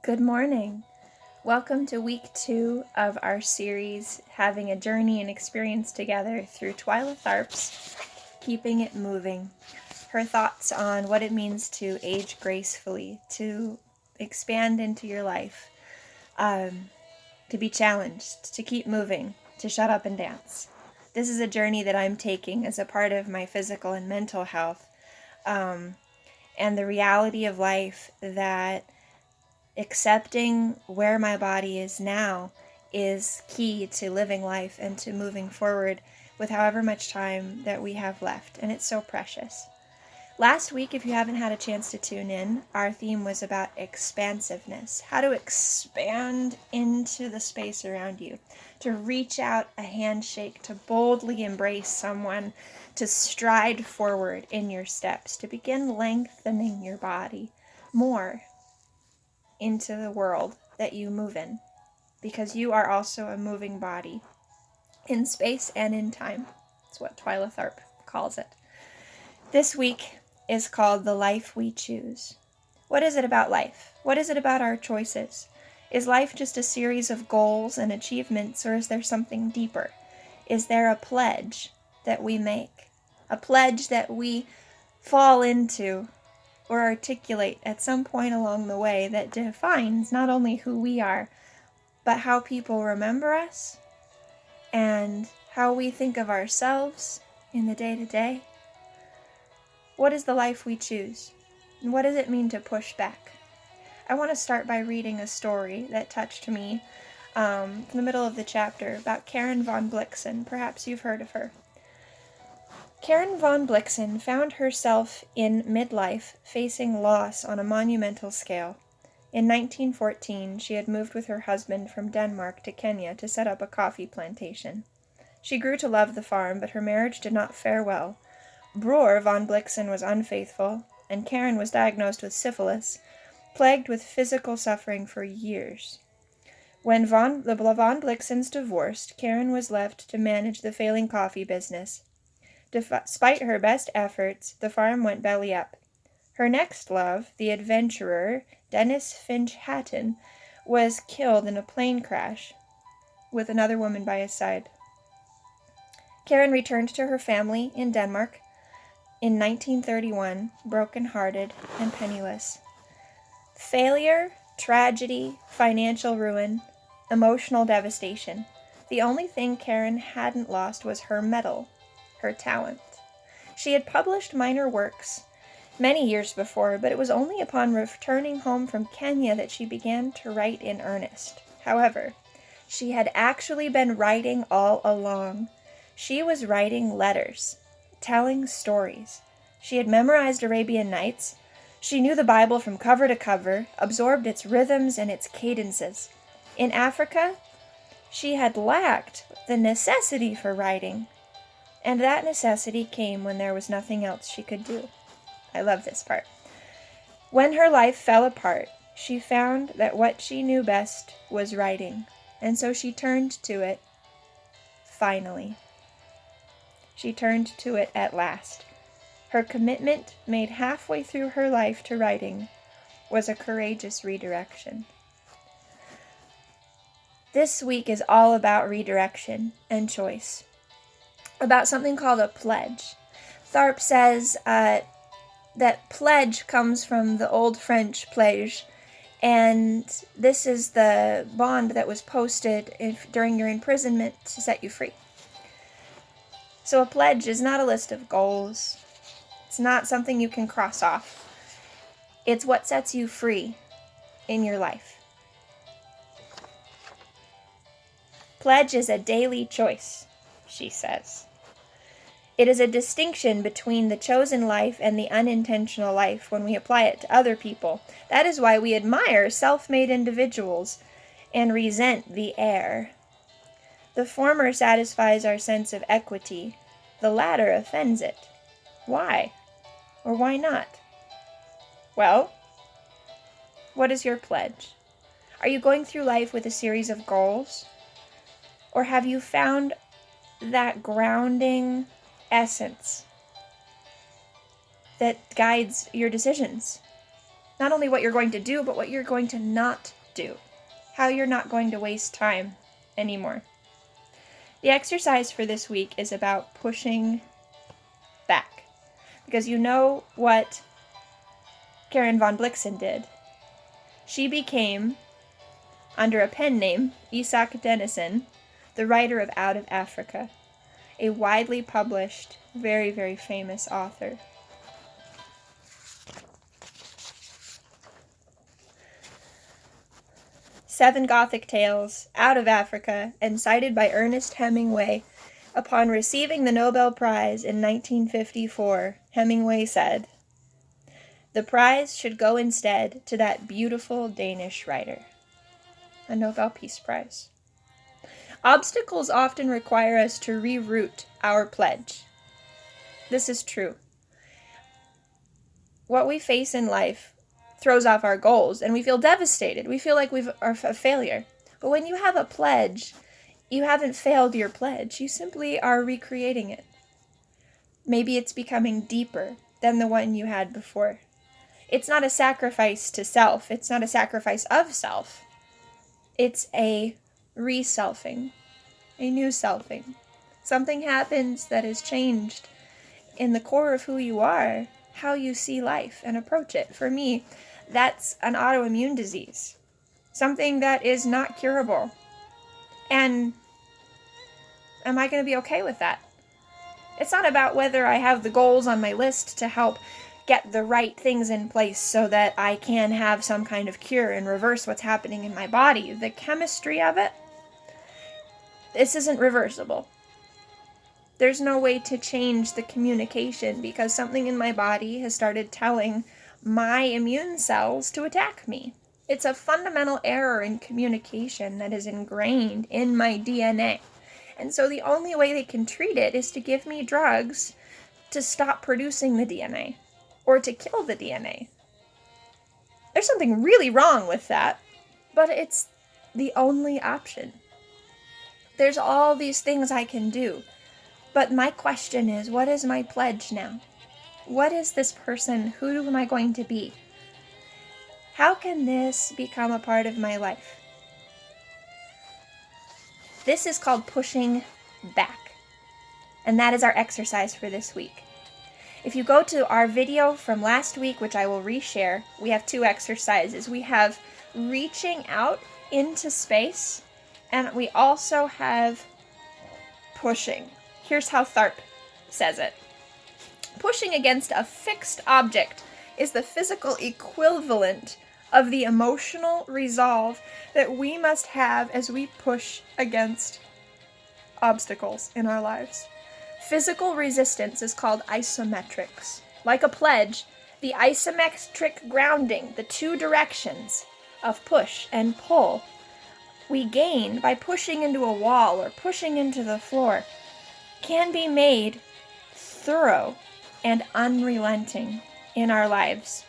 Good morning. Welcome to week 2 of our series, Having a Journey and Experience Together through Twyla Tharp's Keeping It Moving. Her thoughts on what it means to age gracefully, to expand into your life, to be challenged, to keep moving, to shut up and dance. This is a journey that I'm taking as a part of my physical and mental health, and the reality of life that accepting where my body is now is key to living life and to moving forward with however much time that we have left, and it's so precious. Last week, if you haven't had a chance to tune in, our theme was about expansiveness, how to expand into the space around you, to reach out a handshake, to boldly embrace someone, to stride forward in your steps, to begin lengthening your body more into the world that you move in, because you are also a moving body in space and in time. That's what Twyla Tharp calls it. This week is called The Life We Choose. What is it about life? What is it about our choices? Is life just a series of goals and achievements, or is there something deeper? Is there a pledge that we make? A pledge that we fall into or articulate at some point along the way that defines not only who we are, but how people remember us and how we think of ourselves in the day-to-day? What is the life we choose? And what does it mean to push back? I want to start by reading a story that touched me in the middle of the chapter about Karen von Blixen. Perhaps you've heard of her. Karen von Blixen found herself in midlife facing loss on a monumental scale. In 1914, she had moved with her husband from Denmark to Kenya to set up a coffee plantation. She grew to love the farm, but her marriage did not fare well. Bror von Blixen was unfaithful, and Karen was diagnosed with syphilis, plagued with physical suffering for years. When the von Blixens divorced, Karen was left to manage the failing coffee business. Despite her best efforts, the farm went belly up. Her next love, the adventurer Dennis Finch Hatton, was killed in a plane crash with another woman by his side. Karen returned to her family in Denmark in 1931, broken-hearted and penniless. Failure, tragedy, financial ruin, emotional devastation. The only thing Karen hadn't lost was her mettle, her talent. She had published minor works many years before, but it was only upon returning home from Kenya that she began to write in earnest. However, she had actually been writing all along. She was writing letters, telling stories. She had memorized Arabian Nights. She knew the Bible from cover to cover, absorbed its rhythms and its cadences. In Africa, she had lacked the necessity for writing, and that necessity came when there was nothing else she could do. I love this part. When her life fell apart, she found that what she knew best was writing, and so she turned to it, finally. She turned to it at last. Her commitment, made halfway through her life to writing, was a courageous redirection. This week is all about redirection and choice, about something called a pledge. Tharp says that pledge comes from the Old French pledge, and this is the bond that was posted during your imprisonment to set you free. So a pledge is not a list of goals. It's not something you can cross off. It's what sets you free in your life. Pledge is a daily choice, she says. It is a distinction between the chosen life and the unintentional life when we apply it to other people. That is why we admire self-made individuals and resent the heir. The former satisfies our sense of equity. The latter offends it. Why? Or why not? Well, what is your pledge? Are you going through life with a series of goals? Or have you found that grounding essence that guides your decisions? Not only what you're going to do, but what you're going to not do. How you're not going to waste time anymore. The exercise for this week is about pushing back. Because you know what Karen von Blixen did. She became, under a pen name, Isak Dinesen, the writer of Out of Africa, a widely published, very, very famous author. Seven Gothic Tales, Out of Africa, and cited by Ernest Hemingway. Upon receiving the Nobel Prize in 1954, Hemingway said, "The prize should go instead to that beautiful Danish writer." A Nobel Peace Prize. Obstacles often require us to reroute our pledge. This is true. What we face in life throws off our goals, and we feel devastated. We feel like we are a failure. But when you have a pledge, you haven't failed your pledge. You simply are recreating it. Maybe it's becoming deeper than the one you had before. It's not a sacrifice to self. It's not a sacrifice of self. It's a re-selfing, a new selfing. Something happens that is changed in the core of who you are, how you see life and approach it. For me, that's an autoimmune disease, something that is not curable. And am I going to be okay with that? It's not about whether I have the goals on my list to help get the right things in place so that I can have some kind of cure and reverse what's happening in my body. The chemistry of it, this isn't reversible. There's no way to change the communication because something in my body has started telling my immune cells to attack me. It's a fundamental error in communication that is ingrained in my DNA. And so the only way they can treat it is to give me drugs to stop producing the DNA or to kill the DNA. There's something really wrong with that, but it's the only option. There's all these things I can do. But my question is, what is my pledge now? What is this person? Who am I going to be? How can this become a part of my life? This is called pushing back. And that is our exercise for this week. If you go to our video from last week, which I will reshare, we have two exercises. We have reaching out into space, and we also have pushing. Here's how Tharp says it. Pushing against a fixed object is the physical equivalent of the emotional resolve that we must have as we push against obstacles in our lives. Physical resistance is called isometrics. Like a pledge, the isometric grounding, the two directions of push and pull, we gain by pushing into a wall or pushing into the floor, can be made thorough and unrelenting in our lives.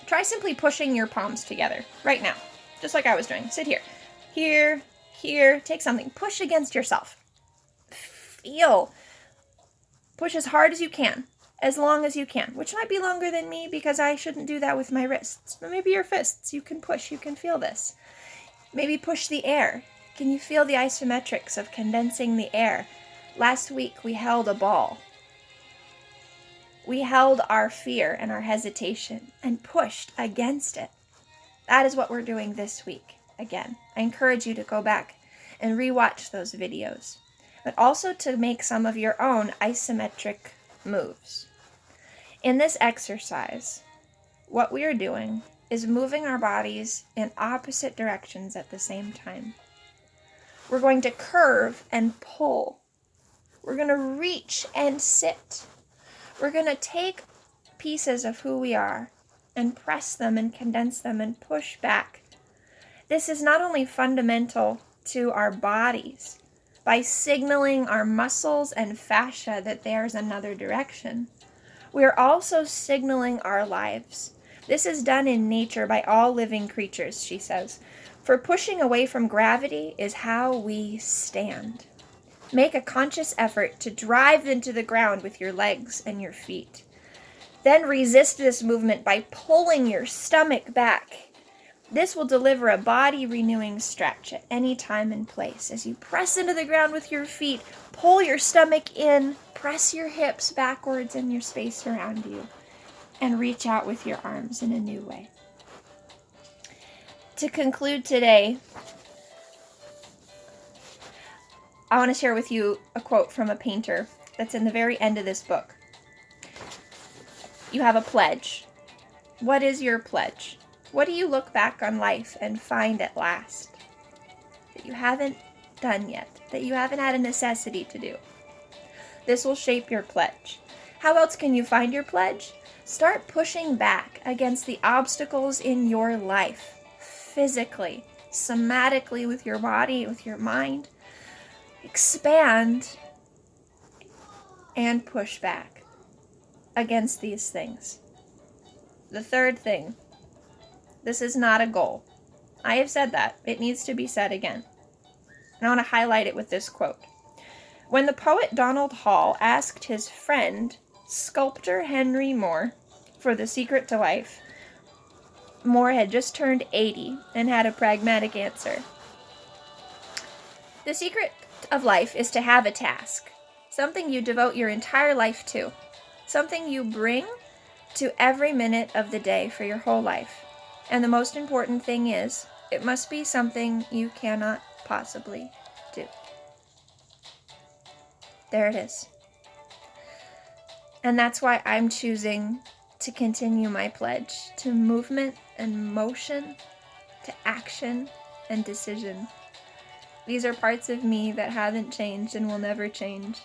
Try simply pushing your palms together right now, just like I was doing. Sit here, here, here, take something. Push against yourself. Feel. Push as hard as you can, as long as you can, which might be longer than me because I shouldn't do that with my wrists. But maybe your fists, you can push, you can feel this. Maybe push the air. Can you feel the isometrics of condensing the air? Last week we held a ball. We held our fear and our hesitation and pushed against it. That is what we're doing this week. Again, I encourage you to go back and rewatch those videos, but also to make some of your own isometric moves. In this exercise, what we are doing is moving our bodies in opposite directions at the same time. We're going to curve and pull. We're going to reach and sit. We're going to take pieces of who we are and press them and condense them and push back. This is not only fundamental to our bodies by signaling our muscles and fascia that there's another direction. We are also signaling our lives. This is done in nature by all living creatures, she says. For pushing away from gravity is how we stand. Make a conscious effort to drive into the ground with your legs and your feet. Then resist this movement by pulling your stomach back. This will deliver a body-renewing stretch at any time and place. As you press into the ground with your feet, pull your stomach in, press your hips backwards in your space around you, and reach out with your arms in a new way. To conclude today, I want to share with you a quote from a painter that's in the very end of this book. You have a pledge. What is your pledge? What do you look back on life and find at last that you haven't done yet, that you haven't had a necessity to do? This will shape your pledge. How else can you find your pledge? Start pushing back against the obstacles in your life, physically, somatically, with your body, with your mind. Expand and push back against these things. The third thing, this is not a goal. I have said that. It needs to be said again. And I want to highlight it with this quote. When the poet Donald Hall asked his friend, sculptor Henry Moore, for the secret to life, Moore had just turned 80 and had a pragmatic answer. The secret of life is to have a task, something you devote your entire life to, something you bring to every minute of the day for your whole life. And the most important thing is, it must be something you cannot possibly do. There it is. And that's why I'm choosing to continue my pledge to movement and motion, to action and decision. These are parts of me that haven't changed and will never change.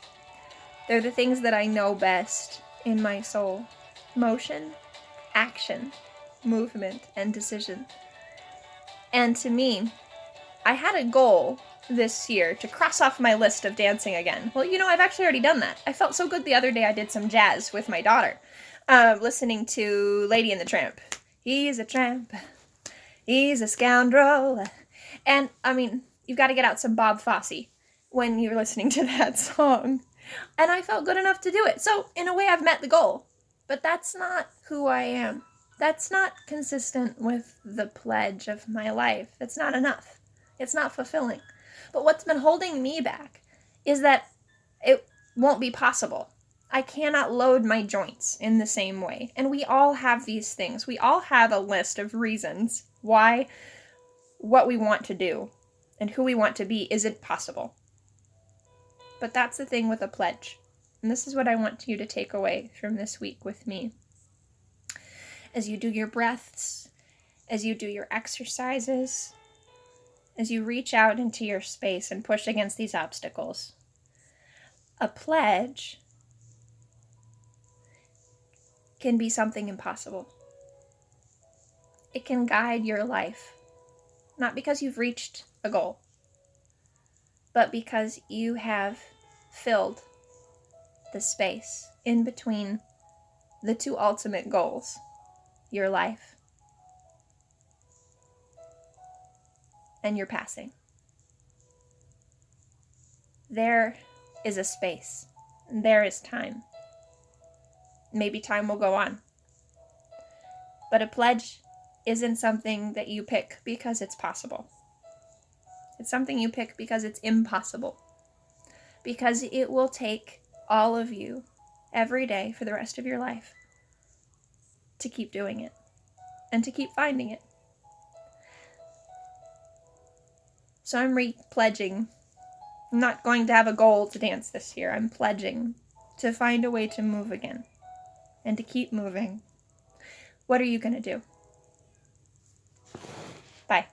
They're the things that I know best in my soul. Motion, action, movement, and decision. And to me, I had a goal this year to cross off my list of dancing again. Well, I've actually already done that. I felt so good the other day I did some jazz with my daughter, listening to Lady and the Tramp. He's a tramp. He's a scoundrel. And, you've got to get out some Bob Fosse when you're listening to that song. And I felt good enough to do it. So, in a way, I've met the goal. But that's not who I am. That's not consistent with the pledge of my life. It's not enough. It's not fulfilling. But what's been holding me back is that it won't be possible. I cannot load my joints in the same way. And we all have these things. We all have a list of reasons why what we want to do and who we want to be isn't possible. But that's the thing with a pledge. And this is what I want you to take away from this week with me. As you do your breaths, as you do your exercises, as you reach out into your space and push against these obstacles, a pledge can be something impossible. It can guide your life, not because you've reached a goal, but because you have filled the space in between the two ultimate goals, your life and your passing. There is a space. There is time. Maybe time will go on. But a pledge isn't something that you pick because it's possible. It's something you pick because it's impossible. Because it will take all of you every day for the rest of your life to keep doing it and to keep finding it. So I'm pledging. I'm not going to have a goal to dance this year. I'm pledging to find a way to move again and to keep moving. What are you going to do? Bye.